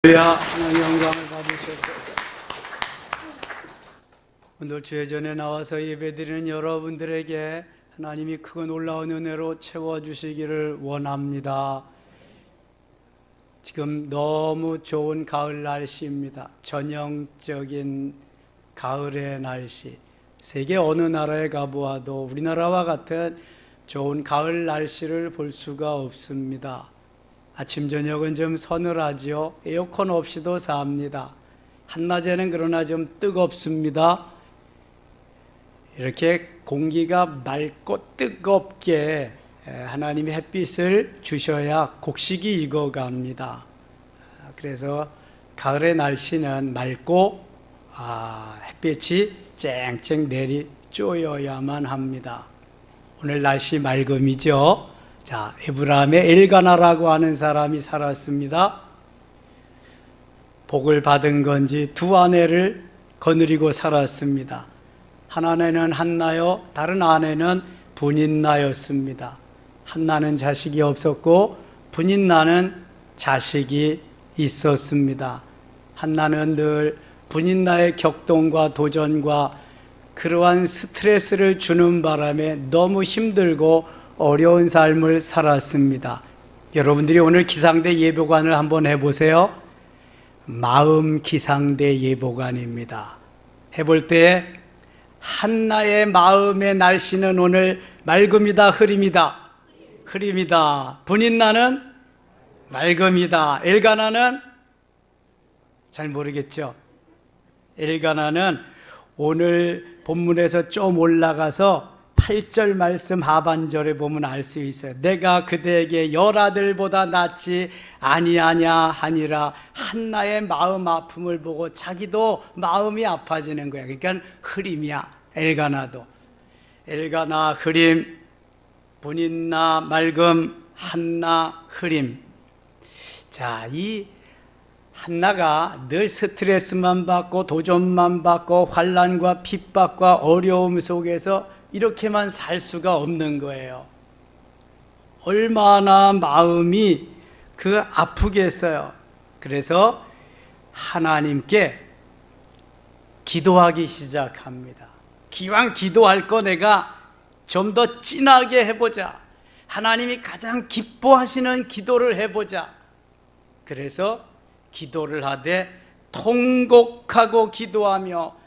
하나님 영광을 받으시옵소서. 오늘 주의 전에 나와서 예배드리는 여러분들에게 하나님이 크고 놀라운 은혜로 채워주시기를 원합니다. 지금 너무 좋은 가을 날씨입니다. 전형적인 가을의 날씨. 세계 어느 나라에 가보아도 우리나라와 같은 좋은 가을 날씨를 볼 수가 없습니다. 아침 저녁은 좀 서늘하지요. 에어컨 없이도 삽니다. 한낮에는 그러나 좀 뜨겁습니다. 이렇게 공기가 맑고 뜨겁게 하나님이 햇빛을 주셔야 곡식이 익어갑니다. 그래서 가을의 날씨는 맑고 햇빛이 쨍쨍 내리 쪼여야만 합니다. 오늘 날씨 맑음이죠. 자, 에브라임의 엘가나라고 하는 사람이 살았습니다. 복을 받은 건지 두 아내를 거느리고 살았습니다. 한 아내는 한나요, 다른 아내는 분인나였습니다. 한나는 자식이 없었고 분인나는 자식이 있었습니다. 한나는 늘 분인나의 격동과 도전과 그러한 스트레스를 주는 바람에 너무 힘들고 어려운 삶을 살았습니다. 여러분들이 오늘 기상대 예보관을 한번 해보세요. 마음 기상대 예보관입니다. 해볼 때 한나의 마음의 날씨는 오늘 맑음이다, 흐림이다? 흐림이다. 분인나는 맑음이다. 엘가나는 잘 모르겠죠. 엘가나는 오늘 본문에서 좀 올라가서 8절 말씀 하반절에 보면 알 수 있어요. 내가 그대에게 열 아들보다 낫지 아니하냐 하니라. 한나의 마음 아픔을 보고 자기도 마음이 아파지는 거야. 그러니까 흐림이야. 엘가나도. 엘가나 흐림, 분인나 맑음, 한나 흐림. 자, 이 한나가 늘 스트레스만 받고 도전만 받고 환난과 핍박과 어려움 속에서 이렇게만 살 수가 없는 거예요. 얼마나 마음이 아프겠어요. 그래서 하나님께 기도하기 시작합니다. 기왕 기도할 거 내가 좀 더 진하게 해보자. 하나님이 가장 기뻐하시는 기도를 해보자. 그래서 기도를 하되 통곡하고 기도하며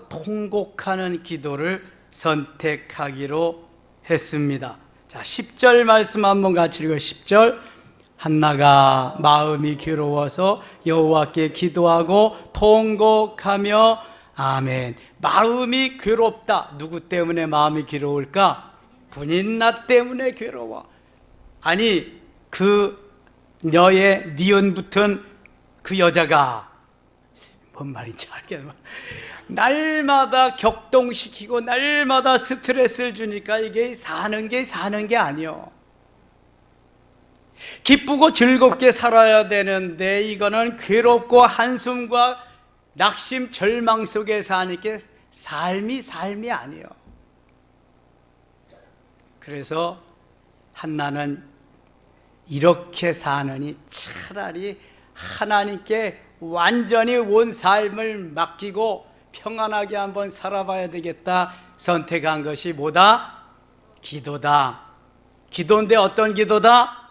통곡하는 기도를 선택하기로 했습니다. 자, 10절 말씀 한번 같이 읽어요. 10절. 한나가 마음이 괴로워서 여호와께 기도하고 통곡하며 아멘. 마음이 괴롭다. 누구 때문에 마음이 괴로울까? 분인나 때문에 괴로워. 아니, 너의 니은 붙은 그 여자가 뭔 말인지 알겠네. 날마다 격동시키고 날마다 스트레스를 주니까 이게 사는 게 아니요. 기쁘고 즐겁게 살아야 되는데 이거는 괴롭고 한숨과 낙심, 절망 속에 사니까 삶이 아니요. 그래서 한나는 이렇게 사느니 차라리 하나님께 완전히 온 삶을 맡기고 평안하게 한번 살아봐야 되겠다 선택한 것이 뭐다? 기도다. 기도인데 어떤 기도다?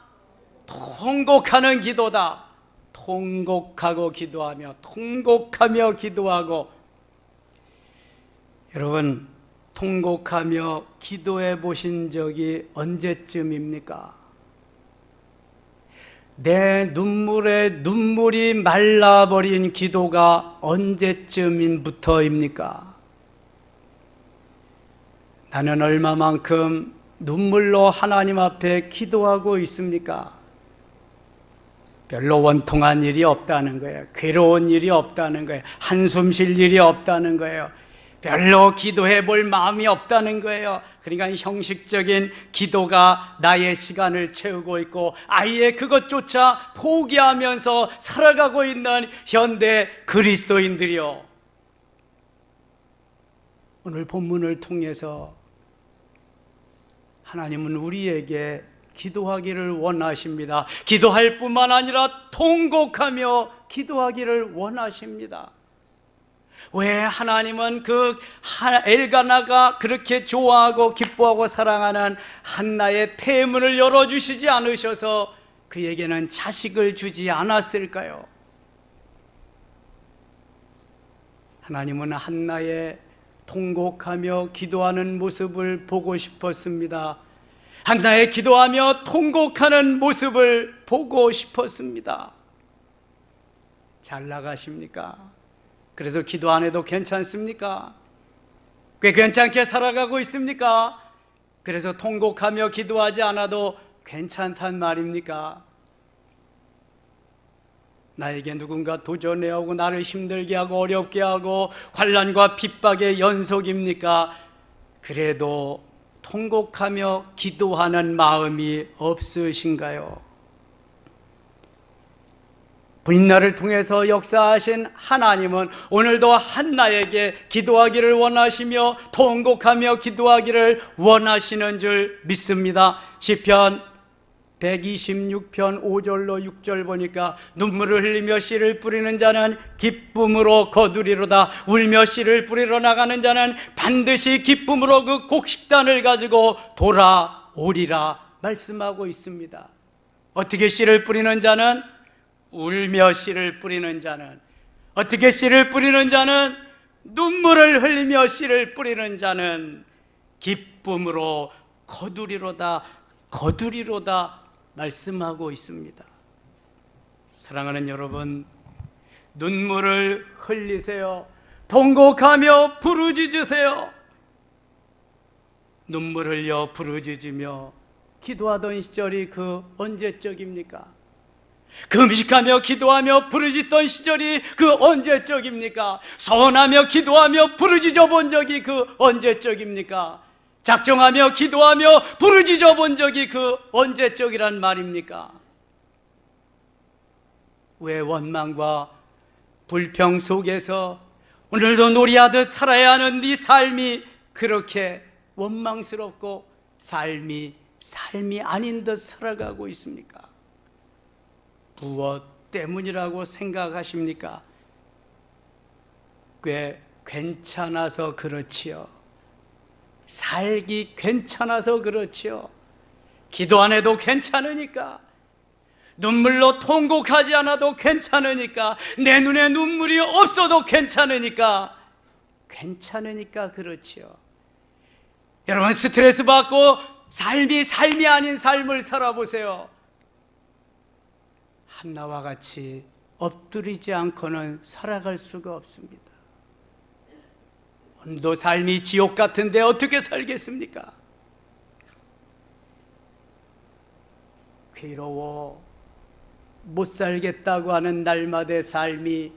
통곡하는 기도다. 통곡하고 기도하며 통곡하며 기도하고. 여러분, 통곡하며 기도해 보신 적이 언제쯤입니까? 내 눈물이 말라버린 기도가 언제쯤부터입니까? 나는 얼마만큼 눈물로 하나님 앞에 기도하고 있습니까? 별로 원통한 일이 없다는 거예요. 괴로운 일이 없다는 거예요. 한숨 쉴 일이 없다는 거예요. 별로 기도해 볼 마음이 없다는 거예요. 그러니까 형식적인 기도가 나의 시간을 채우고 있고 아예 그것조차 포기하면서 살아가고 있는 현대 그리스도인들이요. 오늘 본문을 통해서 하나님은 우리에게 기도하기를 원하십니다. 기도할 뿐만 아니라 통곡하며 기도하기를 원하십니다. 왜 하나님은 그 엘가나가 그렇게 좋아하고 기뻐하고 사랑하는 한나의 태문을 열어주시지 않으셔서 그에게는 자식을 주지 않았을까요? 하나님은 한나의 통곡하며 기도하는 모습을 보고 싶었습니다. 한나의 기도하며 통곡하는 모습을 보고 싶었습니다. 잘 나가십니까? 그래서 기도 안 해도 괜찮습니까? 꽤 괜찮게 살아가고 있습니까? 그래서 통곡하며 기도하지 않아도 괜찮단 말입니까? 나에게 누군가 도전해오고 나를 힘들게 하고 어렵게 하고 환난과 핍박의 연속입니까? 그래도 통곡하며 기도하는 마음이 없으신가요? 분인날을 통해서 역사하신 하나님은 오늘도 한나에게 기도하기를 원하시며 통곡하며 기도하기를 원하시는 줄 믿습니다. 시편 126편 5절로 6절 보니까 눈물을 흘리며 씨를 뿌리는 자는 기쁨으로 거두리로다. 울며 씨를 뿌리러 나가는 자는 반드시 기쁨으로 그 곡식단을 가지고 돌아오리라 말씀하고 있습니다. 어떻게 씨를 뿌리는 자는? 울며 씨를 뿌리는 자는. 어떻게 씨를 뿌리는 자는? 눈물을 흘리며 씨를 뿌리는 자는 기쁨으로 거두리로다. 거두리로다 말씀하고 있습니다. 사랑하는 여러분, 눈물을 흘리세요. 통곡하며 부르짖으세요. 눈물 흘려 부르짖으며 기도하던 시절이 그 언제적입니까? 금식하며 기도하며 부르짖던 시절이 그 언제적입니까? 서원하며 기도하며 부르짖어 본 적이 그 언제적입니까? 작정하며 기도하며 부르짖어 본 적이 그 언제적이란 말입니까? 왜 원망과 불평 속에서 오늘도 놀이하듯 살아야 하는 네 삶이 그렇게 원망스럽고 삶이 아닌 듯 살아가고 있습니까? 무엇 때문이라고 생각하십니까? 꽤 괜찮아서 그렇지요. 살기 괜찮아서 그렇지요. 기도 안 해도 괜찮으니까, 눈물로 통곡하지 않아도 괜찮으니까, 내 눈에 눈물이 없어도 괜찮으니까 그렇지요. 여러분, 스트레스 받고 삶이 아닌 삶을 살아보세요. 한나와 같이 엎드리지 않고는 살아갈 수가 없습니다. 오늘도 삶이 지옥 같은데 어떻게 살겠습니까? 괴로워 못 살겠다고 하는 날마다의 삶이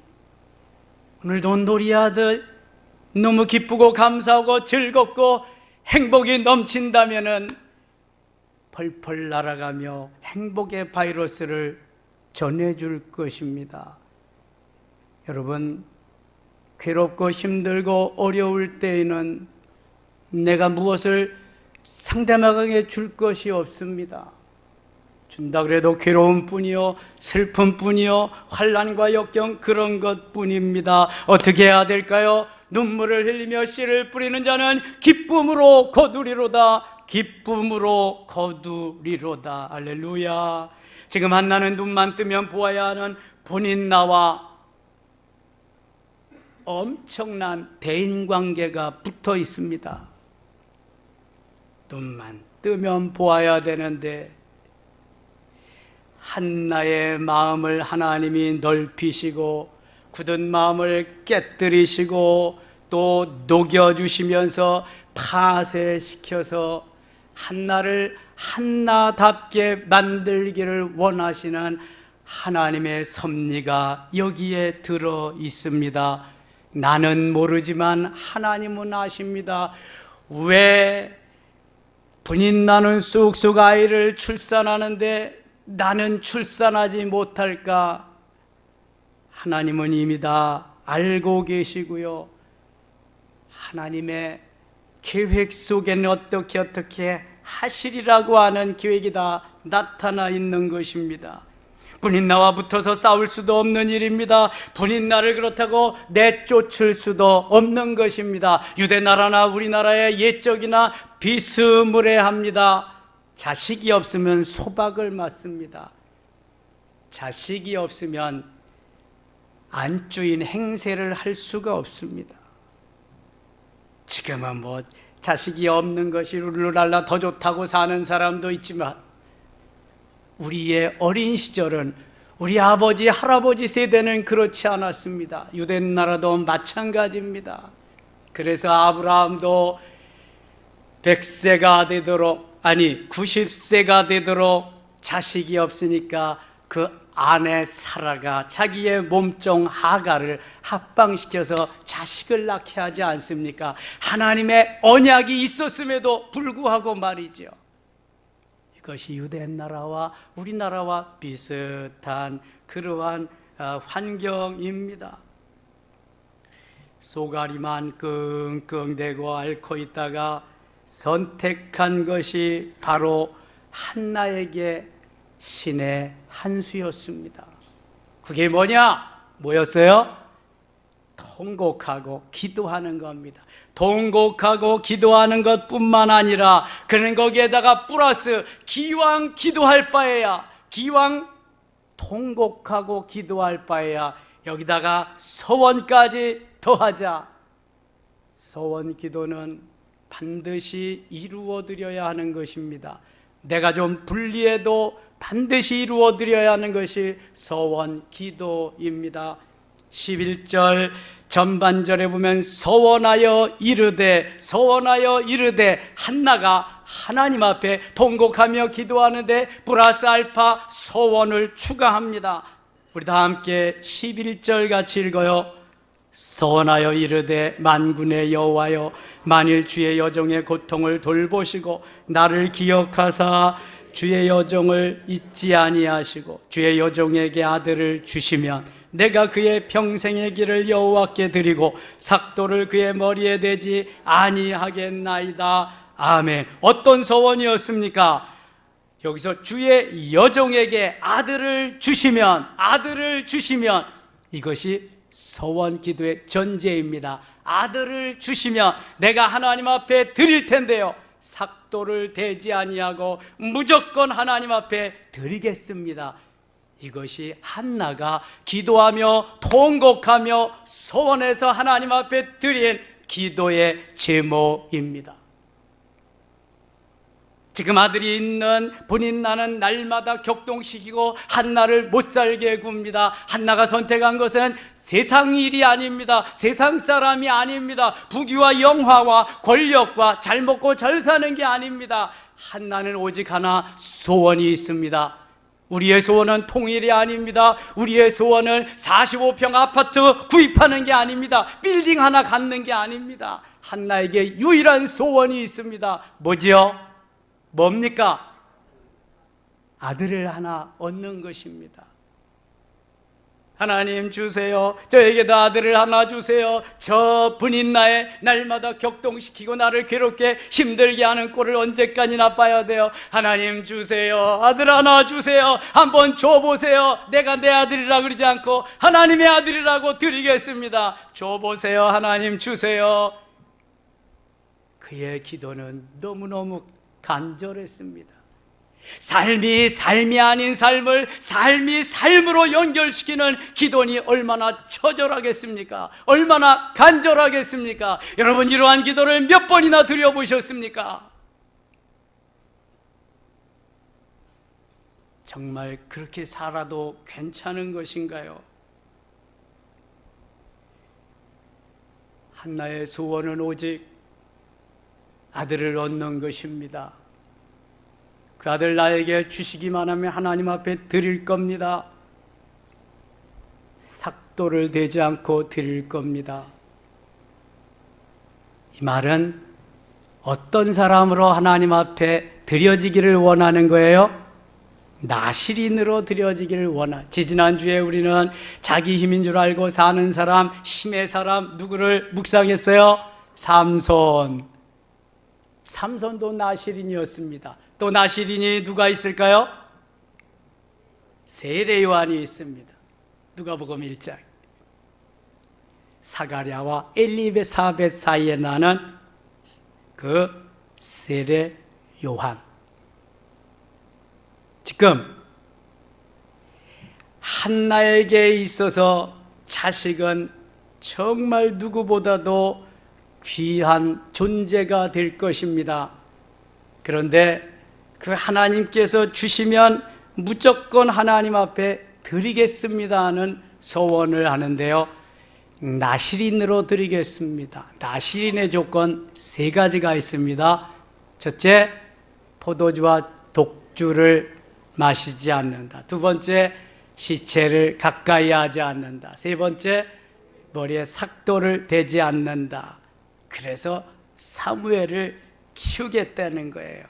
오늘도 놀이하듯 너무 기쁘고 감사하고 즐겁고 행복이 넘친다면은 펄펄 날아가며 행복의 바이러스를 전해줄 것입니다. 여러분, 괴롭고 힘들고 어려울 때에는 내가 무엇을 상대방에게 줄 것이 없습니다. 준다 그래도 괴로움뿐이요, 슬픔뿐이요, 환난과 역경 그런 것뿐입니다. 어떻게 해야 될까요? 눈물을 흘리며 씨를 뿌리는 자는 기쁨으로 거두리로다. 기쁨으로 거두리로다. 할렐루야. 지금 한나는 눈만 뜨면 보아야 하는 본인 나와 엄청난 대인관계가 붙어 있습니다. 눈만 뜨면 보아야 되는데 한나의 마음을 하나님이 넓히시고 굳은 마음을 깨뜨리시고 또 녹여주시면서 파쇄시켜서 한나를 한나답게 만들기를 원하시는 하나님의 섭리가 여기에 들어 있습니다. 나는 모르지만 하나님은 아십니다. 왜 분인나는 쑥쑥 아이를 출산하는데 나는 출산하지 못할까? 하나님은 이미 다 알고 계시고요. 하나님의 계획 속에는 어떻게 하시리라고 하는 계획이 다 나타나 있는 것입니다. 본인 나와 붙어서 싸울 수도 없는 일입니다. 본인 나를 그렇다고 내쫓을 수도 없는 것입니다. 유대 나라나 우리나라의 옛적이나 비스무리합니다. 자식이 없으면 소박을 맞습니다. 자식이 없으면 안주인 행세를 할 수가 없습니다. 지금은 뭐 자식이 없는 것이 룰루랄라 더 좋다고 사는 사람도 있지만, 우리의 어린 시절은, 우리 아버지 할아버지 세대는 그렇지 않았습니다. 유대 나라도 마찬가지입니다. 그래서 아브라함도 100세가 되도록, 아니 90세가 되도록 자식이 없으니까 그 아내 사라가 자기의 몸종 하가를 합방시켜서 자식을 낳게 하지 않습니까? 하나님의 언약이 있었음에도 불구하고 말이죠. 이것이 유대 나라와 우리나라와 비슷한 그러한 환경입니다. 쏘가리만 끙끙대고 앓고 있다가 선택한 것이 바로 한나에게 신의 한 수였습니다. 그게 뭐였어요? 통곡하고 기도하는 겁니다. 통곡하고 기도하는 것뿐만 아니라 그는 거기에다가 플러스 기왕 기도할 바에야, 기왕 통곡하고 기도할 바에야 여기다가 서원까지 더하자. 서원 기도는 반드시 이루어드려야 하는 것입니다. 내가 좀 불리해도 반드시 이루어드려야 하는 것이 서원 기도입니다. 11절 전반절에 보면 서원하여 이르되 한나가 하나님 앞에 통곡하며 기도하는데 플러스 알파 서원을 추가합니다. 우리 다 함께 11절 같이 읽어요. 서원하여 이르되 만군의 여호와여, 만일 주의 여종의 고통을 돌보시고 나를 기억하사 주의 여종을 잊지 아니하시고 주의 여종에게 아들을 주시면 내가 그의 평생의 길을 여호와께 드리고 삭도를 그의 머리에 대지 아니하겠나이다. 아멘. 어떤 서원이었습니까? 여기서 주의 여종에게 아들을 주시면 이것이 서원 기도의 전제입니다. 아들을 주시면 내가 하나님 앞에 드릴 텐데요, 삭도를 대지 아니하고 무조건 하나님 앞에 드리겠습니다. 이것이 한나가 기도하며 통곡하며 소원해서 하나님 앞에 드린 기도의 제목입니다. 지금 아들이 있는 분인나는 날마다 격동시키고 한나를 못살게 굽니다. 한나가 선택한 것은 세상 일이 아닙니다. 세상 사람이 아닙니다. 부귀와 영화와 권력과 잘 먹고 잘 사는 게 아닙니다. 한나는 오직 하나 소원이 있습니다. 우리의 소원은 통일이 아닙니다. 우리의 소원은 45평 아파트 구입하는 게 아닙니다. 빌딩 하나 갖는 게 아닙니다. 한나에게 유일한 소원이 있습니다. 뭐지요? 뭡니까? 아들을 하나 얻는 것입니다. 하나님 주세요. 저에게도 아들을 하나 주세요. 저 분인나에 날마다 격동시키고 나를 괴롭게 힘들게 하는 꼴을 언제까지나 봐야 돼요. 하나님 주세요. 아들 하나 주세요. 한번 줘보세요. 내가 내 아들이라 그러지 않고 하나님의 아들이라고 드리겠습니다. 줘보세요. 하나님 주세요. 그의 기도는 너무너무 간절했습니다. 삶이 아닌 삶을 삶이 삶으로 연결시키는 기도니 얼마나 처절하겠습니까? 얼마나 간절하겠습니까? 여러분, 이러한 기도를 몇 번이나 드려보셨습니까? 정말 그렇게 살아도 괜찮은 것인가요? 한나의 소원은 오직 아들을 얻는 것입니다. 그 아들 나에게 주시기만 하면 하나님 앞에 드릴 겁니다. 삭도를 대지 않고 드릴 겁니다. 이 말은 어떤 사람으로 하나님 앞에 드려지기를 원하는 거예요? 나실인으로 드려지기를 지난주에 우리는 자기 힘인 줄 알고 사는 사람, 힘의 사람 누구를 묵상했어요? 삼손. 삼손도 나실인이었습니다. 또 나실인이 누가 있을까요? 세례요한이 있습니다. 누가복음 1장. 사가랴와 엘리사벳 사이에 나는 그 세례요한. 지금 한나에게 있어서 자식은 정말 누구보다도 귀한 존재가 될 것입니다. 그런데 그 하나님께서 주시면 무조건 하나님 앞에 드리겠습니다 하는 소원을 하는데요, 나실인으로 드리겠습니다. 나실인의 조건 세 가지가 있습니다. 첫째, 포도주와 독주를 마시지 않는다. 두 번째, 시체를 가까이 하지 않는다. 세 번째, 머리에 삭도를 대지 않는다. 그래서 사무엘을 키우겠다는 거예요.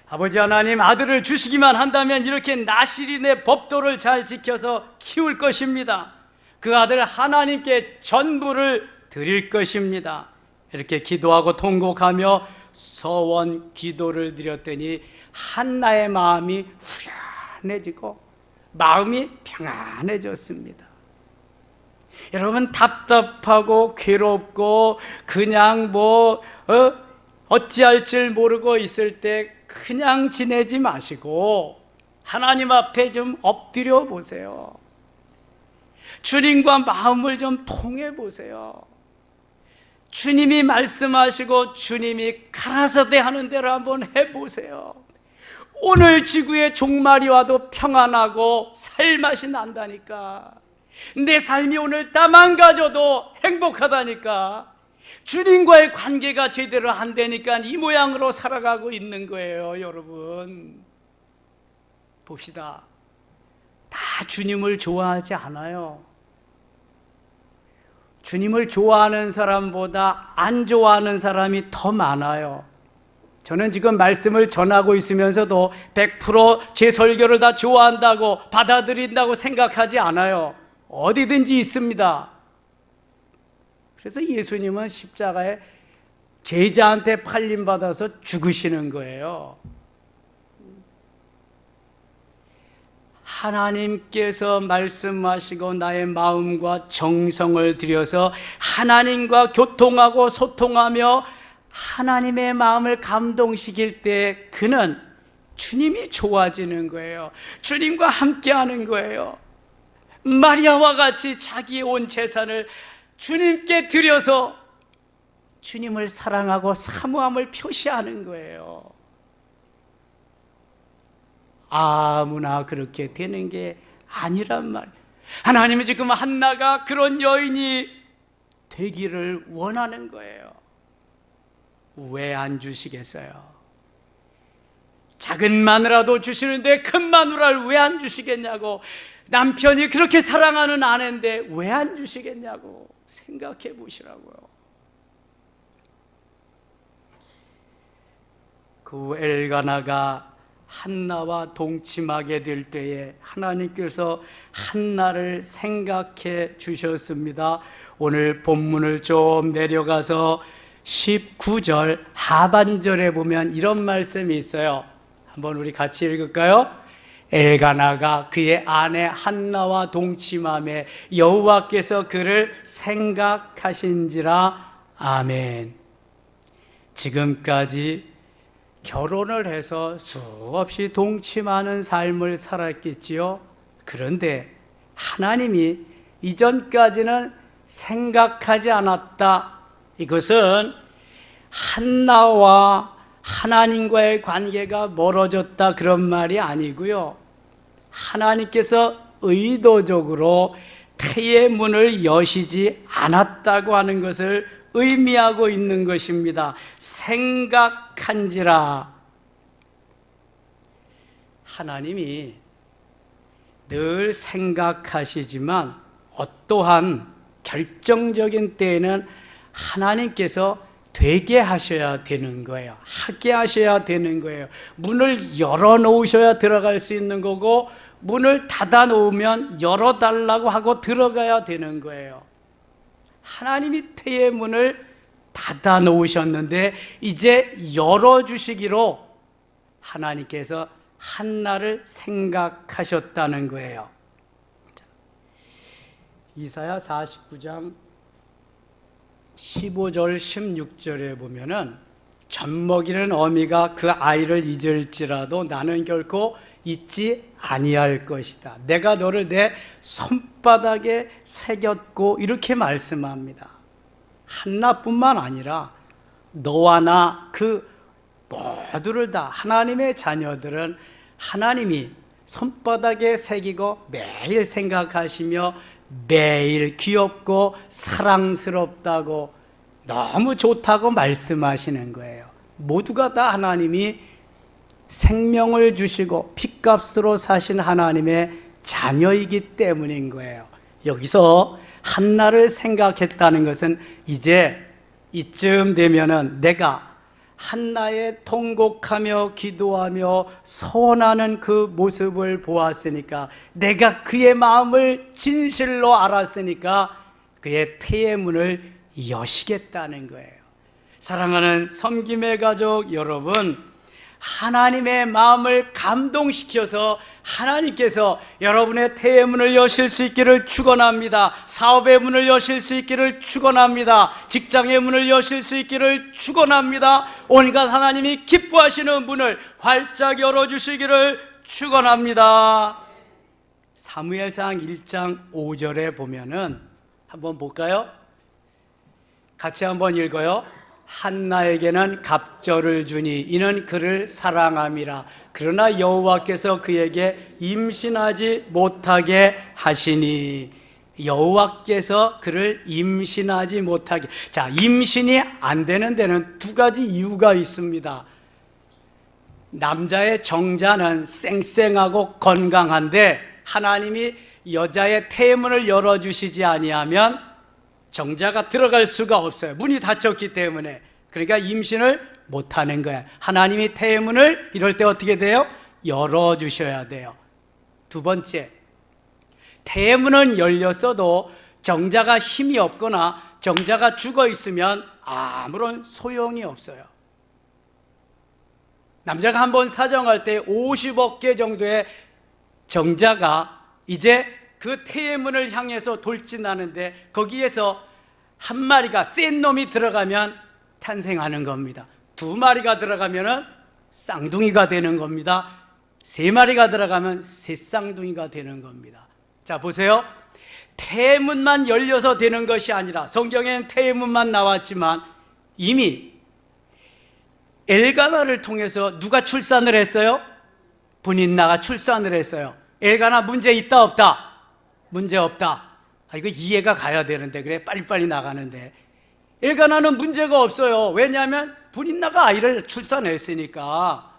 아버지 하나님, 아들을 주시기만 한다면 이렇게 나실인의 법도를 잘 지켜서 키울 것입니다. 그 아들 하나님께 전부를 드릴 것입니다. 이렇게 기도하고 통곡하며 서원 기도를 드렸더니 한나의 마음이 후련해지고 마음이 평안해졌습니다. 여러분, 답답하고 괴롭고 그냥 어찌할 줄 모르고 있을 때 그냥 지내지 마시고 하나님 앞에 좀 엎드려 보세요. 주님과 마음을 좀 통해 보세요. 주님이 말씀하시고 주님이 가라사대 하는 대로 한번 해보세요. 오늘 지구에 종말이 와도 평안하고 살맛이 난다니까. 내 삶이 오늘 다 망가져도 행복하다니까. 주님과의 관계가 제대로 안 되니까 이 모양으로 살아가고 있는 거예요. 여러분, 봅시다. 다 주님을 좋아하지 않아요. 주님을 좋아하는 사람보다 안 좋아하는 사람이 더 많아요. 저는 지금 말씀을 전하고 있으면서도 100% 제 설교를 다 좋아한다고 받아들인다고 생각하지 않아요. 어디든지 있습니다. 그래서 예수님은 십자가에 제자한테 팔림받아서 죽으시는 거예요. 하나님께서 말씀하시고 나의 마음과 정성을 들여서 하나님과 교통하고 소통하며 하나님의 마음을 감동시킬 때 그는 주님이 좋아지는 거예요. 주님과 함께하는 거예요. 마리아와 같이 자기의 온 재산을 주님께 드려서 주님을 사랑하고 사모함을 표시하는 거예요. 아무나 그렇게 되는 게 아니란 말이에요. 하나님은 지금 한나가 그런 여인이 되기를 원하는 거예요. 왜 안 주시겠어요? 작은 마누라도 주시는데 큰 마누라를 왜 안 주시겠냐고. 남편이 그렇게 사랑하는 아내인데 왜 안 주시겠냐고 생각해 보시라고요. 그 엘가나가 한나와 동침하게 될 때에 하나님께서 한나를 생각해 주셨습니다. 오늘 본문을 좀 내려가서 19절 하반절에 보면 이런 말씀이 있어요. 한번 우리 같이 읽을까요? 엘가나가 그의 아내 한나와 동침하며 여호와께서 그를 생각하신지라. 아멘. 지금까지 결혼을 해서 수없이 동침하는 삶을 살았겠지요. 그런데 하나님이 이전까지는 생각하지 않았다. 이것은 한나와 하나님과의 관계가 멀어졌다 그런 말이 아니고요. 하나님께서 의도적으로 태의 문을 여시지 않았다고 하는 것을 의미하고 있는 것입니다. 생각한지라. 하나님이 늘 생각하시지만 어떠한 결정적인 때에는 하나님께서 되게 하셔야 되는 거예요. 하게 하셔야 되는 거예요. 문을 열어놓으셔야 들어갈 수 있는 거고 문을 닫아놓으면 열어달라고 하고 들어가야 되는 거예요. 하나님이 태의 문을 닫아 놓으셨는데 이제 열어주시기로 하나님께서 한나를 생각하셨다는 거예요. 이사야 49장 15절 16절에 보면은 젖먹이는 어미가 그 아이를 잊을지라도 나는 결코 잊지 아니할 것이다. 내가 너를 내 손바닥에 새겼고, 이렇게 말씀합니다. 한나뿐만 아니라 너와 나 그 모두를 다, 하나님의 자녀들은 하나님이 손바닥에 새기고 매일 생각하시며 매일 귀엽고 사랑스럽다고, 너무 좋다고 말씀하시는 거예요. 모두가 다 하나님이 생명을 주시고 핏값으로 사신 하나님의 자녀이기 때문인 거예요. 여기서 한나를 생각했다는 것은 이제 이쯤 되면은 내가 한나의 통곡하며 기도하며 서원하는 그 모습을 보았으니까, 내가 그의 마음을 진실로 알았으니까 그의 태의 문을 여시겠다는 거예요. 사랑하는 섬김의 가족 여러분, 하나님의 마음을 감동시켜서 하나님께서 여러분의 태의 문을 여실 수 있기를 축원합니다. 사업의 문을 여실 수 있기를 축원합니다. 직장의 문을 여실 수 있기를 축원합니다. 온갖 하나님이 기뻐하시는 문을 활짝 열어주시기를 축원합니다. 사무엘상 1장 5절에 보면은 한번 볼까요? 같이 한번 읽어요. 한나에게는 갑절을 주니 이는 그를 사랑함이라. 그러나 여호와께서 그에게 임신하지 못하게 하시니. 여호와께서 그를 임신하지 못하게. 자, 임신이 안 되는 데는 두 가지 이유가 있습니다. 남자의 정자는 쌩쌩하고 건강한데 하나님이 여자의 태문을 열어주시지 아니하면 정자가 들어갈 수가 없어요. 문이 닫혔기 때문에. 그러니까 임신을 못하는 거야. 하나님이 태문을 이럴 때 어떻게 돼요? 열어주셔야 돼요. 두 번째, 태문은 열렸어도 정자가 힘이 없거나 정자가 죽어 있으면 아무런 소용이 없어요. 남자가 한번 사정할 때 50억 개 정도의 정자가 이제 그 태의 문을 향해서 돌진하는데, 거기에서 한 마리가 센 놈이 들어가면 탄생하는 겁니다. 두 마리가 들어가면 쌍둥이가 되는 겁니다. 세 마리가 들어가면 새 쌍둥이가 되는 겁니다. 자, 보세요. 태의 문만 열려서 되는 것이 아니라, 성경에는 태의 문만 나왔지만 이미 엘가나를 통해서 누가 출산을 했어요? 분인나가 출산을 했어요. 엘가나 문제 있다 없다? 문제 없다. 이거 이해가 가야 되는데, 그래 빨리빨리 나가는데. 엘가나는 문제가 없어요. 왜냐하면 분인나가 아이를 출산했으니까.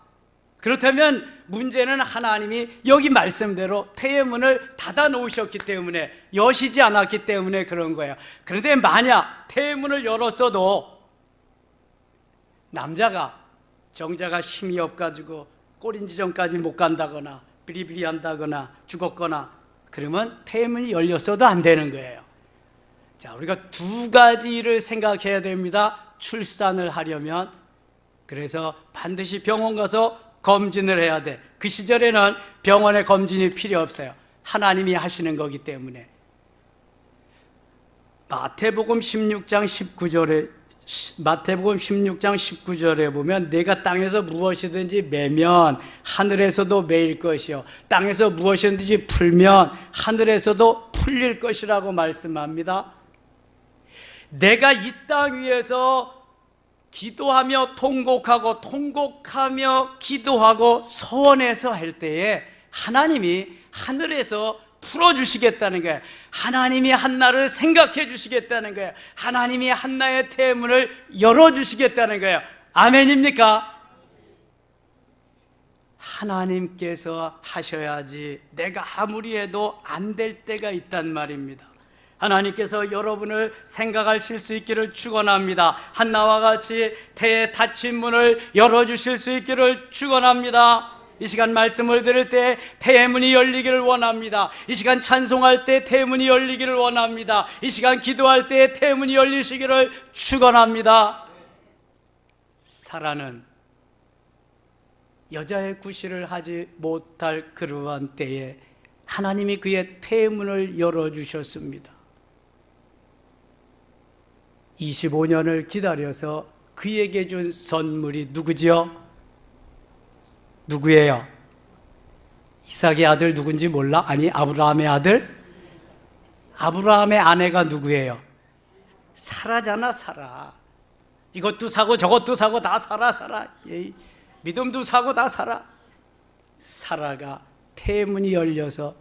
그렇다면 문제는 하나님이 여기 말씀대로 태의 문을 닫아 놓으셨기 때문에, 여시지 않았기 때문에 그런 거예요. 그런데 만약 태의 문을 열었어도 남자가 정자가 힘이 없어가지고 꼬린지점까지 못 간다거나 비리비리 한다거나 죽었거나, 그러면 태의 문이 열렸어도 안 되는 거예요. 자, 우리가 두 가지를 생각해야 됩니다. 출산을 하려면. 그래서 반드시 병원 가서 검진을 해야 돼. 그 시절에는 병원의 검진이 필요 없어요. 하나님이 하시는 거기 때문에. 마태복음 16장 19절에 보면 내가 땅에서 무엇이든지 매면 하늘에서도 매일 것이요, 땅에서 무엇이든지 풀면 하늘에서도 풀릴 것이라고 말씀합니다. 내가 이 땅 위에서 기도하며 통곡하며 기도하고 소원해서 할 때에 하나님이 하늘에서 풀어주시겠다는 거예요. 하나님이 한나를 생각해 주시겠다는 거예요. 하나님이 한나의 태문을 열어주시겠다는 거예요. 아멘입니까? 하나님께서 하셔야지 내가 아무리 해도 안 될 때가 있단 말입니다. 하나님께서 여러분을 생각하실 수 있기를 축원합니다. 한나와 같이 태의 닫힌 문을 열어주실 수 있기를 축원합니다. 이 시간 말씀을 들을 때 태문이 열리기를 원합니다. 이 시간 찬송할 때 태문이 열리기를 원합니다. 이 시간 기도할 때 태문이 열리시기를 축원합니다. 사라는 여자의 구실을 하지 못할 그러한 때에 하나님이 그의 태문을 열어주셨습니다. 25년을 기다려서 그에게 준 선물이 누구지요? 누구예요? 이삭의 아들 누군지 몰라? 아니, 아브라함의 아들? 아브라함의 아내가 누구예요? 사라잖아, 사라. 이것도 사고 저것도 사고 다 사라. 믿음도 사고 다 사라. 사라가 태문이 열려서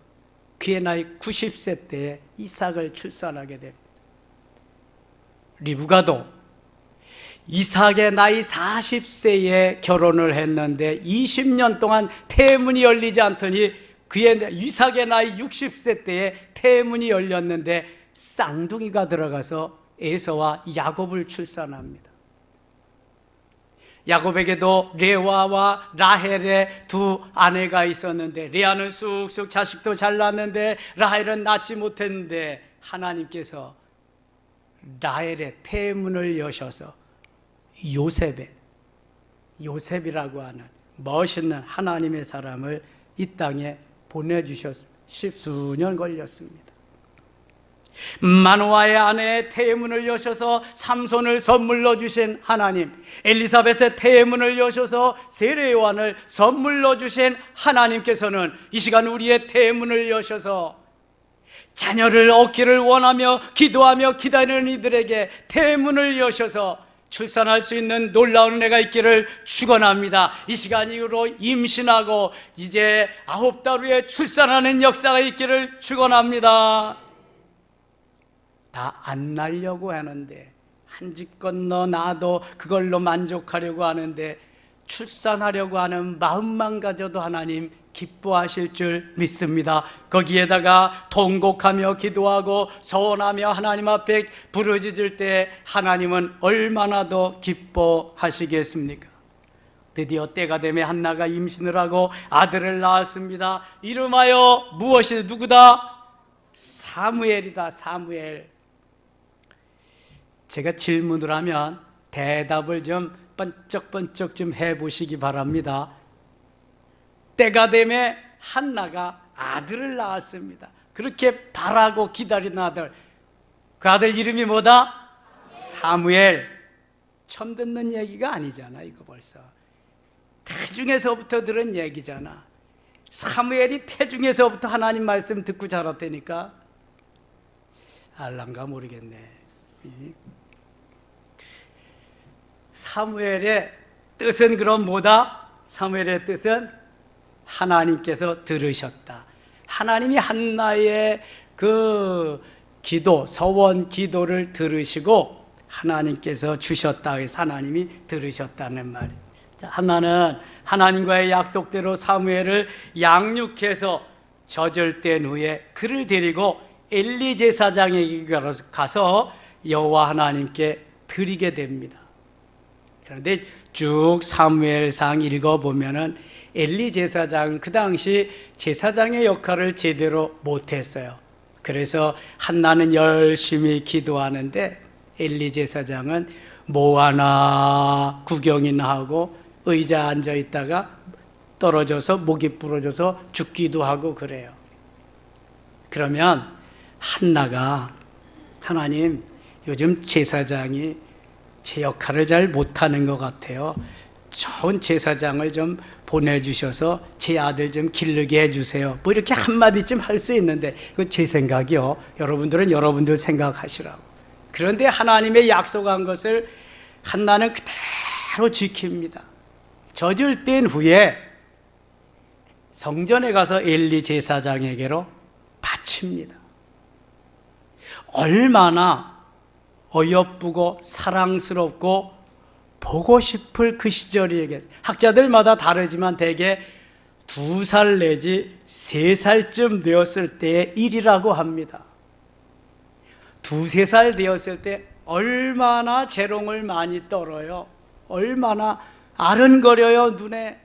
그의 나이 90세 때에 이삭을 출산하게 됩니다. 리브가도 이삭의 나이 40세에 결혼을 했는데 20년 동안 태문이 열리지 않더니 그의 이삭의 나이 60세 때에 태문이 열렸는데 쌍둥이가 들어가서 에서와 야곱을 출산합니다. 야곱에게도 레아와 라헬의 두 아내가 있었는데 레아는 쑥쑥 자식도 잘 낳았는데 라헬은 낳지 못했는데 하나님께서 라헬의 태문을 여셔서 요셉이라고 하는 멋있는 하나님의 사람을 이 땅에 보내주셨습니다. 십수년 걸렸습니다. 마노아의 아내의 태문을 여셔서 삼손을 선물로 주신 하나님, 엘리사벳의 태문을 여셔서 세례요한을 선물로 주신 하나님께서는 이 시간 우리의 태문을 여셔서 자녀를 얻기를 원하며 기도하며 기다리는 이들에게 태문을 여셔서 출산할 수 있는 놀라운 은혜가 있기를 축원합니다. 이 시간 이후로 임신하고 이제 9달 후에 출산하는 역사가 있기를 축원합니다. 다 안 낳으려고 하는데 한 집 건너 나도 그걸로 만족하려고 하는데 출산하려고 하는 마음만 가져도 하나님 기뻐하실 줄 믿습니다. 거기에다가 통곡하며 기도하고 서원하며 하나님 앞에 부르짖을 때 하나님은 얼마나 더 기뻐하시겠습니까? 드디어 때가 되매 한나가 임신을 하고 아들을 낳았습니다. 이름하여 무엇이 누구다? 사무엘이다. 사무엘. 제가 질문을 하면 대답을 좀 번쩍번쩍 좀 해보시기 바랍니다. 때가 되매 한나가 아들을 낳았습니다. 그렇게 바라고 기다린 아들, 그 아들 이름이 뭐다? 사무엘. 처음 듣는 얘기가 아니잖아. 이거 벌써 태중에서부터 들은 얘기잖아. 사무엘이 태중에서부터 하나님 말씀 듣고 자랐다니까 알란가 모르겠네. 사무엘의 뜻은 그럼 뭐다? 사무엘의 뜻은 하나님께서 들으셨다. 하나님이 한나의 그 기도, 서원 기도를 들으시고 하나님께서 주셨다 해서 하나님이 들으셨다는 말이에요. 한나는 하나님과의 약속대로 사무엘을 양육해서 젖을뗀 후에 그를 데리고 엘리 제사장에게 가서 여호와 하나님께 드리게 됩니다. 그런데 쭉 사무엘상 읽어보면은 엘리 제사장 그 당시 제사장의 역할을 제대로 못했어요. 그래서 한나는 열심히 기도하는데 엘리 제사장은 뭐 하나 구경이나 하고 의자에 앉아 있다가 떨어져서 목이 부러져서 죽기도 하고 그래요. 그러면 한나가 하나님 요즘 제사장이 제 역할을 잘 못하는 것 같아요. 좋은 제사장을 좀 보내주셔서 제 아들 좀 기르게 해주세요. 뭐 이렇게 한마디쯤 할 수 있는데 그건 제 생각이요. 여러분들은 여러분들 생각하시라고. 그런데 하나님의 약속한 것을 한나는 그대로 지킵니다. 젖을 뗀 후에 성전에 가서 엘리 제사장에게로 바칩니다. 얼마나 어여쁘고 사랑스럽고 보고 싶을 그 시절이에요. 학자들마다 다르지만 대개 2살 내지 3살쯤 되었을 때의 일이라고 합니다. 2~3살 되었을 때 얼마나 재롱을 많이 떨어요. 얼마나 아른거려요 눈에.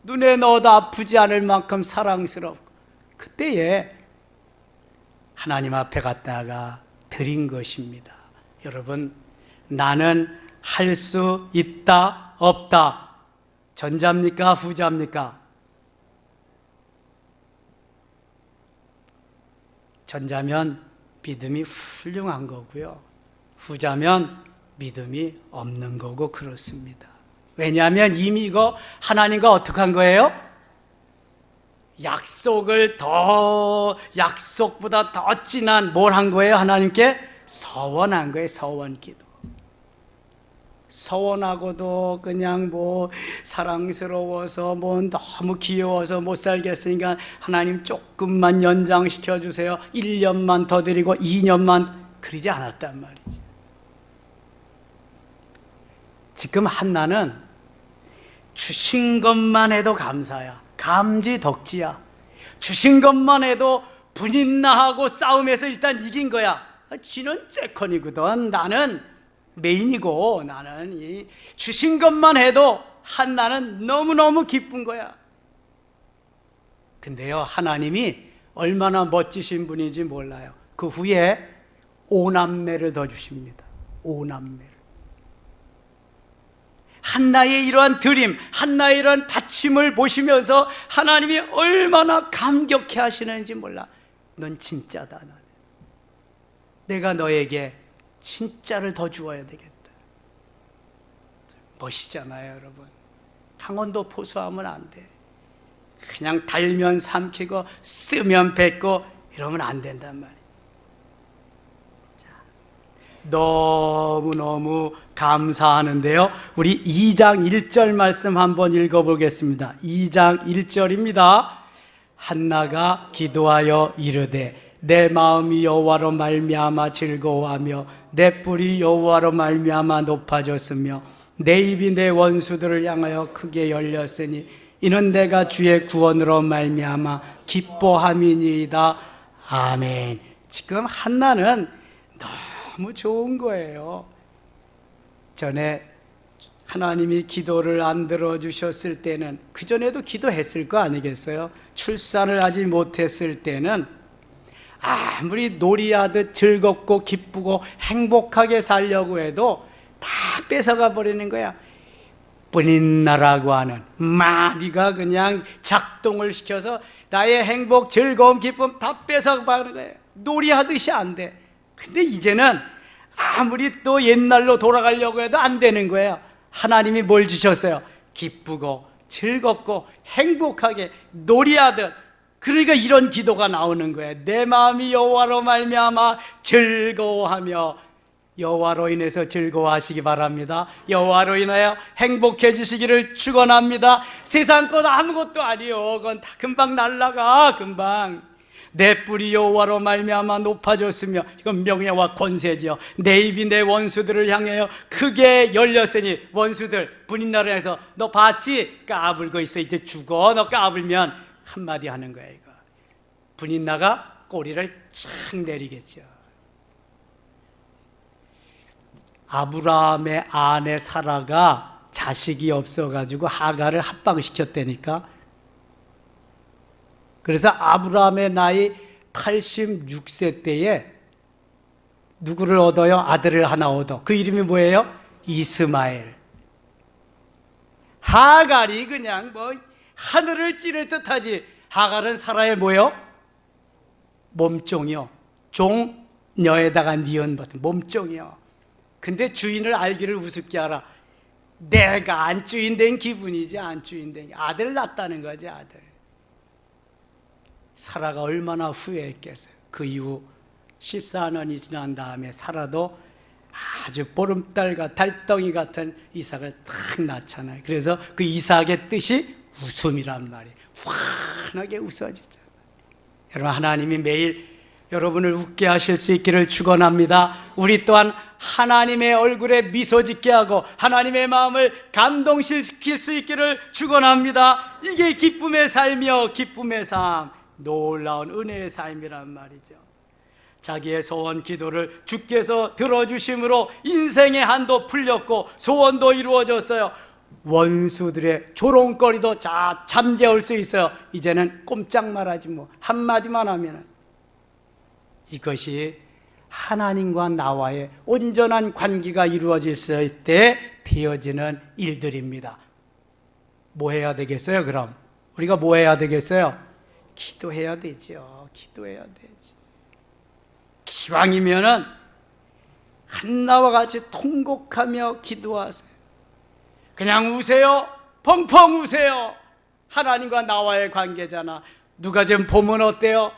눈에 넣어도 아프지 않을 만큼 사랑스럽고, 그때에 하나님 앞에 갔다가 드린 것입니다. 여러분, 나는 할 수 있다 없다, 전자입니까 후자입니까? 전자면 믿음이 훌륭한 거고요, 후자면 믿음이 없는 거고 그렇습니다. 왜냐하면 이미 이거 하나님과 어떻게 한 거예요? 약속보다 더 진한 뭘 한 거예요? 하나님께 서원한 거예요. 서원 기도. 서원하고도 그냥 뭐 사랑스러워서 뭐 너무 귀여워서 못 살겠으니까 하나님 조금만 연장시켜 주세요, 1년만 더 드리고 2년만, 그러지 않았단 말이죠. 지금 한나는 주신 것만 해도 감사야, 감지덕지야. 주신 것만 해도 분인나하고 싸움에서 일단 이긴 거야. 지는 세컨이거든, 나는 메인이고, 나는 이 주신 것만 해도 한나는 너무너무 기쁜 거야. 근데요, 하나님이 얼마나 멋지신 분인지 몰라요. 그 후에 5남매를 더 주십니다. 5남매를. 한나의 이러한 드림, 한나의 이러한 받침을 보시면서 하나님이 얼마나 감격해 하시는지 몰라. 넌 진짜다. 너는. 내가 너에게 진짜를 더 주어야 되겠다. 멋있잖아요, 여러분. 강원도 포수하면 안 돼. 그냥 달면 삼키고 쓰면 뱉고 이러면 안 된단 말이에요. 너무너무 감사하는데요, 우리 2장 1절 말씀 한번 읽어보겠습니다. 2장 1절입니다. 한나가 기도하여 이르되 내 마음이 여호와로 말미암아 즐거워하며 내 뿔이 여호와로 말미암아 높아졌으며 내 입이 내 원수들을 향하여 크게 열렸으니 이는 내가 주의 구원으로 말미암아 기뻐함이니이다. 아멘. 지금 한나는 너무 좋은 거예요. 전에 하나님이 기도를 안 들어주셨을 때는, 그전에도 기도했을 거 아니겠어요? 출산을 하지 못했을 때는 아무리 놀이하듯 즐겁고 기쁘고 행복하게 살려고 해도 다 뺏어가 버리는 거야. 뿐인나라고 하는 마귀가 그냥 작동을 시켜서 나의 행복, 즐거움, 기쁨 다 뺏어가는 거예요. 놀이하듯이 안 돼. 근데 이제는 아무리 또 옛날로 돌아가려고 해도 안 되는 거예요. 하나님이 뭘 주셨어요? 기쁘고 즐겁고 행복하게 놀이하듯. 그러니까 이런 기도가 나오는 거예요. 내 마음이 여호와로 말미암아 즐거워하며. 여호와로 인해서 즐거워하시기 바랍니다. 여호와로 인하여 행복해지시기를 축원합니다. 세상 것 아무것도 아니요, 그건 다 금방 날아가. 금방. 내 뿔이 여호와로 말미암아 높아졌으며, 이건 명예와 권세죠. 내 입이 내 원수들을 향하여 크게 열렸으니. 원수들, 분인나라에서 너 봤지? 까불고 있어. 이제 죽어. 너 까불면 한마디 하는 거야. 이거 분인나가 꼬리를 착 내리겠죠. 아브라함의 아내 사라가 자식이 없어가지고 하갈을 합방시켰다니까. 그래서 아브라함의 나이 86세 때에 누구를 얻어요? 아들을 하나 얻어. 그 이름이 뭐예요? 이스마엘. 하갈이 그냥 뭐 하늘을 찌를 듯하지. 하갈은 사라의 뭐예요? 몸종이요. 종녀에다가 니은 버튼 몸종이요. 근데 주인을 알기를 우습게 알아. 내가 안주인 된 기분이지. 안주인 된 아들 낳았다는 거지. 아들. 사라가 얼마나 후회했겠어요. 그 이후 14년이 지난 다음에 사라도 아주 보름달과 달덩이 같은 이삭을 딱 낳잖아요. 그래서 그 이삭의 뜻이 웃음이란 말이에요. 환하게 웃어지죠. 여러분, 하나님이 매일 여러분을 웃게 하실 수 있기를 축원합니다. 우리 또한 하나님의 얼굴에 미소 짓게 하고 하나님의 마음을 감동시킬 수 있기를 축원합니다. 이게 기쁨의 삶이요, 기쁨의 삶, 놀라운 은혜의 삶이란 말이죠. 자기의 소원 기도를 주께서 들어주심으로 인생의 한도 풀렸고 소원도 이루어졌어요. 원수들의 조롱거리도 잠재울 수 있어요. 이제는 꼼짝 말하지 뭐. 한마디만 하면은. 이것이 하나님과 나와의 온전한 관계가 이루어질 때 되어지는 일들입니다. 뭐 해야 되겠어요, 그럼? 우리가 뭐 해야 되겠어요? 기도해야 되죠. 기도해야 되지. 기왕이면은 한나와 같이 통곡하며 기도하세요. 그냥 우세요. 펑펑 우세요. 하나님과 나와의 관계잖아. 누가 좀 보면 어때요?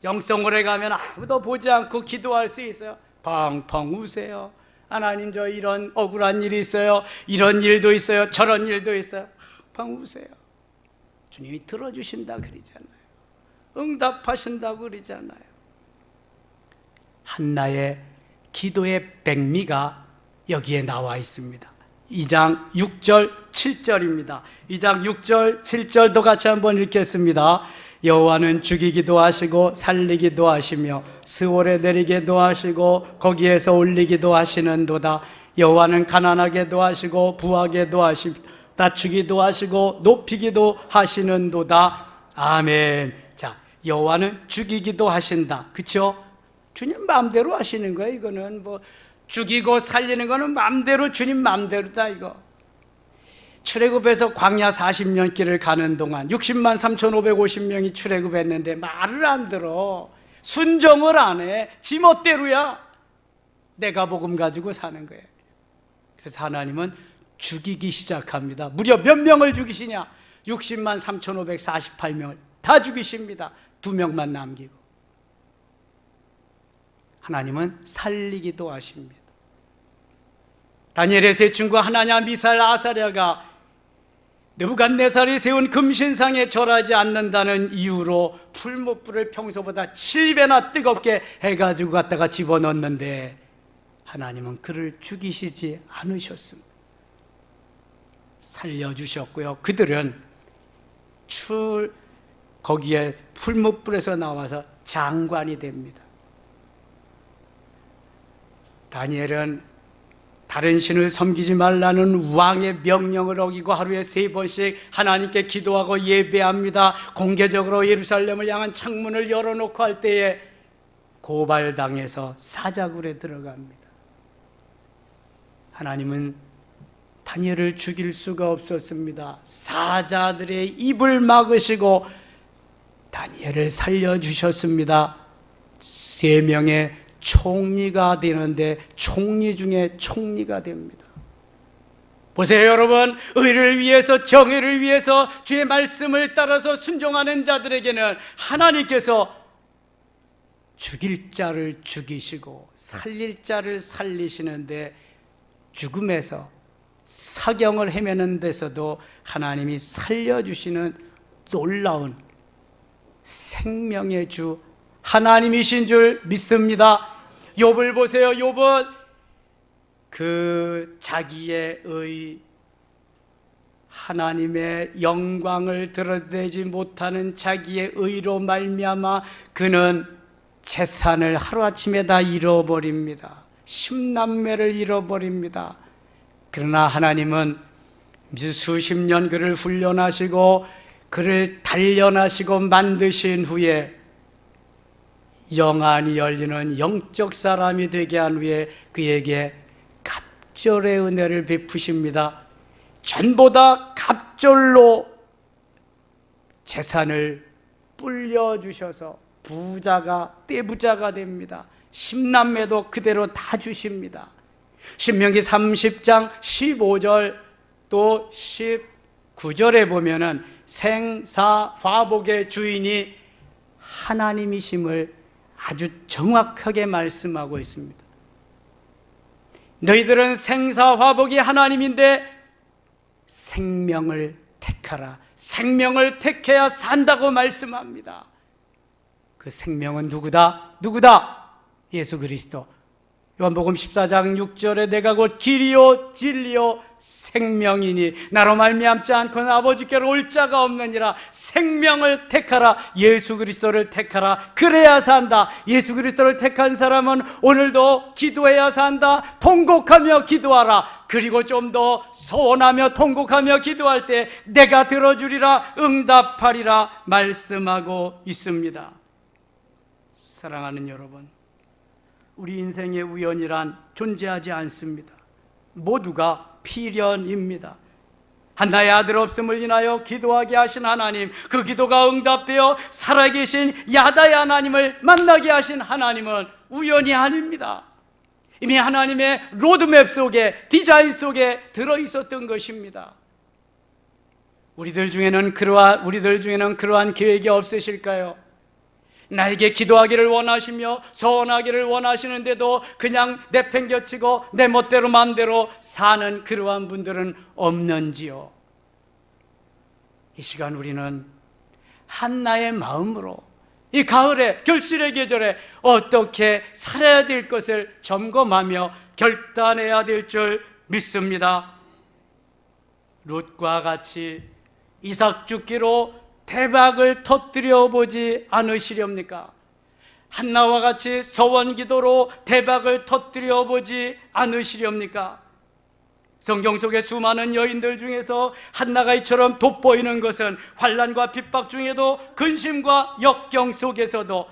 영성원에 가면 아무도 보지 않고 기도할 수 있어요. 펑펑 우세요. 하나님, 저 이런 억울한 일이 있어요. 이런 일도 있어요. 저런 일도 있어요. 펑펑 우세요. 주님이 들어주신다 그러잖아요. 응답하신다고 그러잖아요. 한나의 기도의 백미가 여기에 나와 있습니다. 2장 6절 7절입니다. 2장 6절 7절도 같이 한번 읽겠습니다. 여호와는 죽이기도 하시고 살리기도 하시며 스올에 내리기도 하시고 거기에서 올리기도 하시는도다. 여호와는 가난하게도 하시고 부하게도 하시며 낮추기도 하시고 높이기도 하시는도다. 아멘. 자, 여호와는 죽이기도 하신다. 그렇죠? 주님 마음대로 하시는 거예요. 이거는 뭐 죽이고 살리는 거는 마음대로, 주님 마음대로다. 이거 출애굽에서 광야 40년 길을 가는 동안 60만 3,550명이 출애굽했는데 말을 안 들어. 순종을 안 해. 지 멋대로야. 내가 복음 가지고 사는 거예요. 그래서 하나님은 죽이기 시작합니다. 무려 몇 명을 죽이시냐? 60만 3,548명을 다 죽이십니다. 2명만 남기고. 하나님은 살리기도 하십니다. 다니엘의 세 친구 하나냐, 미사엘, 아사랴가 느부갓네살이 세운 금신상에 절하지 않는다는 이유로 풀무불을 평소보다 7배나 뜨겁게 해가지고 갖다가 집어넣었는데 하나님은 그를 죽이시지 않으셨습니다. 살려주셨고요. 그들은 거기에 풀무불에서 나와서 장관이 됩니다. 다니엘은 다른 신을 섬기지 말라는 왕의 명령을 어기고 하루에 3번씩 하나님께 기도하고 예배합니다. 공개적으로 예루살렘을 향한 창문을 열어놓고 할 때에 고발당해서 사자굴에 들어갑니다. 하나님은 다니엘을 죽일 수가 없었습니다. 사자들의 입을 막으시고 다니엘을 살려주셨습니다. 3명의 총리가 되는데 총리 중에 총리가 됩니다. 보세요, 여러분. 의를 위해서, 정의를 위해서 주의 말씀을 따라서 순종하는 자들에게는 하나님께서 죽일 자를 죽이시고 살릴 자를 살리시는데, 죽음에서 사경을 헤매는 데서도 하나님이 살려주시는 놀라운 생명의 주 하나님이신 줄 믿습니다. 욥을 보세요. 욥은 그 자기의 하나님의 영광을 드러내지 못하는 자기의 의로 말미암아 그는 재산을 하루아침에 다 잃어버립니다. 10남매를 잃어버립니다. 그러나 하나님은 수십 년 그를 훈련하시고 그를 단련하시고 만드신 후에 영안이 열리는 영적 사람이 되게 한 후에 그에게 갑절의 은혜를 베푸십니다. 전보다 갑절로 재산을 불려주셔서 부자가 떼부자가 됩니다. 10남매도 그대로 다 주십니다. 신명기 30장 15절 또 19절에 보면은 생사화복의 주인이 하나님이심을 아주 정확하게 말씀하고 있습니다. 너희들은 생사화복이 하나님인데 생명을 택하라. 생명을 택해야 산다고 말씀합니다. 그 생명은 누구다? 누구다? 예수 그리스도. 요한복음 14장 6절에 내가 곧 길이요 진리요 생명이니 나로 말미암지 않고는 아버지께로 올 자가 없느니라. 생명을 택하라. 예수 그리스도를 택하라. 그래야 산다. 예수 그리스도를 택한 사람은 오늘도 기도해야 산다. 통곡하며 기도하라. 그리고 좀 더 소원하며 통곡하며 기도할 때 내가 들어주리라, 응답하리라 말씀하고 있습니다. 사랑하는 여러분, 우리 인생의 우연이란 존재하지 않습니다. 모두가 필연입니다. 한나의 아들 없음을 인하여 기도하게 하신 하나님, 그 기도가 응답되어 살아계신 야다의 하나님을 만나게 하신 하나님은 우연이 아닙니다. 이미 하나님의 로드맵 속에, 디자인 속에 들어있었던 것입니다. 우리들 중에는 그러한 계획이 없으실까요? 나에게 기도하기를 원하시며 소원하기를 원하시는데도 그냥 내팽겨치고 내 멋대로 마음대로 사는 그러한 분들은 없는지요? 이 시간 우리는 한나의 마음으로 이 가을에, 결실의 계절에 어떻게 살아야 될 것을 점검하며 결단해야 될 줄 믿습니다. 룻과 같이 이삭 죽기로 대박을 터뜨려 보지 않으시렵니까? 한나와 같이 서원 기도로 대박을 터뜨려 보지 않으시렵니까? 성경 속의 수많은 여인들 중에서 한나가 이처럼 돋보이는 것은 환난과 핍박 중에도 근심과 역경 속에서도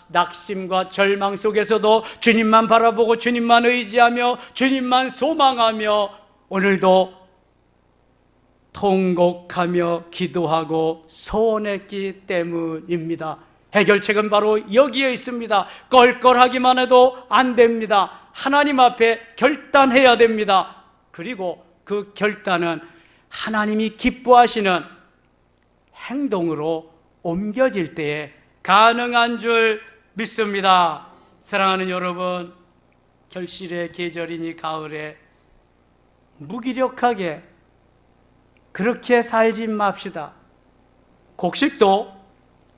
낙심과 절망 속에서도 주님만 바라보고 주님만 의지하며 주님만 소망하며 오늘도 통곡하며 기도하고 소원했기 때문입니다. 해결책은 바로 여기에 있습니다. 껄껄하기만 해도 안 됩니다. 하나님 앞에 결단해야 됩니다. 그리고 그 결단은 하나님이 기뻐하시는 행동으로 옮겨질 때에 가능한 줄 믿습니다. 사랑하는 여러분, 결실의 계절이니 가을에 무기력하게 그렇게 살지 맙시다. 곡식도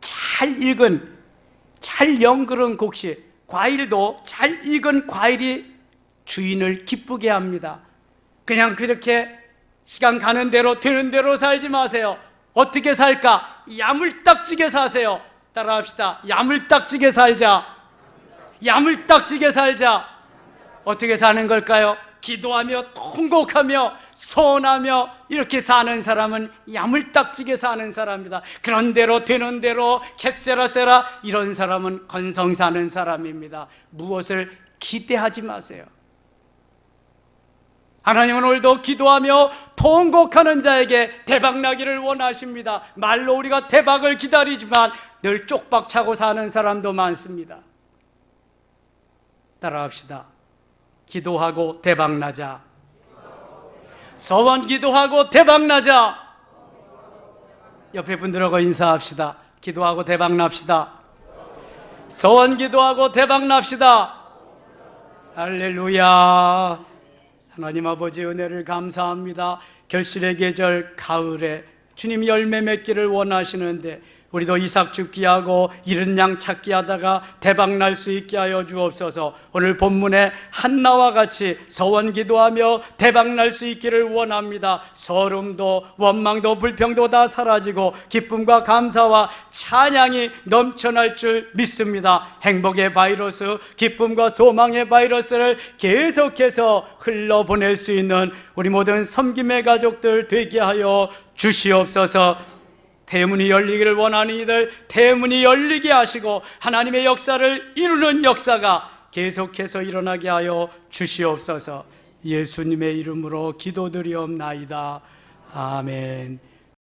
잘 익은, 잘 연그른 곡식, 과일도 잘 익은 과일이 주인을 기쁘게 합니다. 그냥 그렇게 시간 가는 대로 되는 대로 살지 마세요. 어떻게 살까? 야물딱지게 사세요. 따라합시다. 야물딱지게 살자. 야물딱지게 살자. 어떻게 사는 걸까요? 기도하며 통곡하며 소원하며 이렇게 사는 사람은 야물딱지게 사는 사람입니다. 그런 대로 되는 대로 캐세라세라 이런 사람은 건성 사는 사람입니다. 무엇을 기대하지 마세요. 하나님은 오늘도 기도하며 통곡하는 자에게 대박나기를 원하십니다. 말로 우리가 대박을 기다리지만 늘 쪽박차고 사는 사람도 많습니다. 따라합시다. 기도하고 대박나자. 소원 기도하고 대박나자. 옆에 분들하고 인사합시다. 기도하고 대박납시다. 소원 기도하고 대박납시다. 할렐루야. 하나님 아버지 은혜를 감사합니다. 결실의 계절 가을에 주님 열매 맺기를 원하시는데 우리도 이삭 죽기 하고 이른 양 찾기 하다가 대박 날 수 있게 하여 주옵소서. 오늘 본문에 한나와 같이 서원 기도하며 대박 날 수 있기를 원합니다. 서름도 원망도 불평도 다 사라지고 기쁨과 감사와 찬양이 넘쳐날 줄 믿습니다. 행복의 바이러스, 기쁨과 소망의 바이러스를 계속해서 흘러보낼 수 있는 우리 모든 섬김의 가족들 되게 하여 주시옵소서. 대문이 열리기를 원하는 이들 대문이 열리게 하시고 하나님의 역사를 이루는 역사가 계속해서 일어나게 하여 주시옵소서. 예수님의 이름으로 기도드리옵나이다. 아멘.